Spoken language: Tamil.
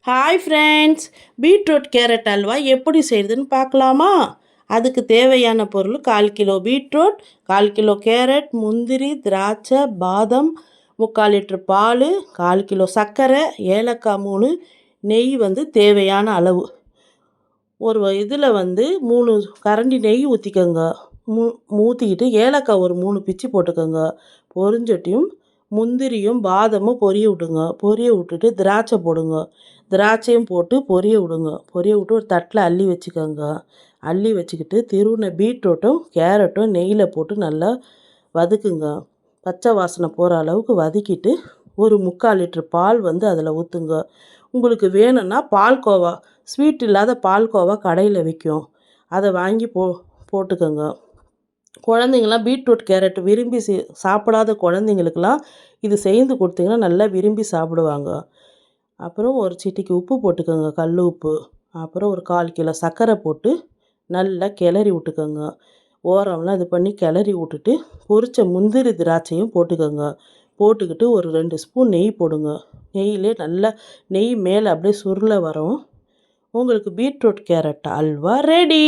Hi friends, beetroot carrot halwa எப்படி செய்கிறதுன்னு பார்க்கலாமா? அதுக்கு தேவையான பொருள் 1/4 கிலோ பீட்ரூட், 1/4 கிலோ கேரட், முந்திரி, திராட்சை, பாதாம், 3/4 லிட்டர் பால், 1/4 கிலோ சர்க்கரை, ஏலக்காய் 3, நெய் தேவையான அளவு. ஒரு இதில் 3 கரண்டி நெய் ஊற்றிக்கோங்க. ஊற்றிக்கிட்டு ஏலக்காய் ஒரு 3 பிச்சு போட்டுக்கோங்க. பொரிஞ்சட்டியும் முந்திரியும் பாதமும் பொரிய விட்டுங்க. பொரிய விட்டுட்டு திராட்சை போடுங்க. திராட்சையும் போட்டு பொரிய விடுங்க. பொரிய விட்டு ஒரு தட்டில் அள்ளி வச்சுக்கோங்க. அள்ளி வச்சுக்கிட்டு திருவின பீட்ரூட்டும் கேரட்டும் நெய்யில் போட்டு நல்லா வதக்குங்க. பச்சை வாசனை போகிற அளவுக்கு வதக்கிட்டு ஒரு 3/4 லிட்டர் பால் அதில் ஊற்றுங்க. உங்களுக்கு வேணும்னா பால்கோவா, ஸ்வீட் இல்லாத பால்கோவா கடையில் விற்கும், அதை வாங்கி போட்டுக்கோங்க. குழந்தைங்களாம் பீட்ரூட் கேரட் விரும்பி சாப்பிடாத குழந்தைங்களுக்கெல்லாம் இது செய்து கொடுத்தீங்கன்னா நல்லா விரும்பி சாப்பிடுவாங்க. அப்புறம் ஒரு சிட்டிக்கு உப்பு போட்டுக்கோங்க, கல் உப்பு. அப்புறம் ஒரு 1/4 கிலோ சர்க்கரை போட்டு நல்லா கிளறி விட்டுக்கோங்க. ஓரம்லாம் இது பண்ணி கிளறி விட்டுட்டு பொரிச்ச முந்திரி திராட்சையும் போட்டுக்கோங்க. போட்டுக்கிட்டு ஒரு 2 ஸ்பூன் நெய் போடுங்க. நெய்யிலே நல்லா நெய் மேலே அப்படியே சுருள வரும். உங்களுக்கு பீட்ரூட் கேரட் அல்வா ரெடி.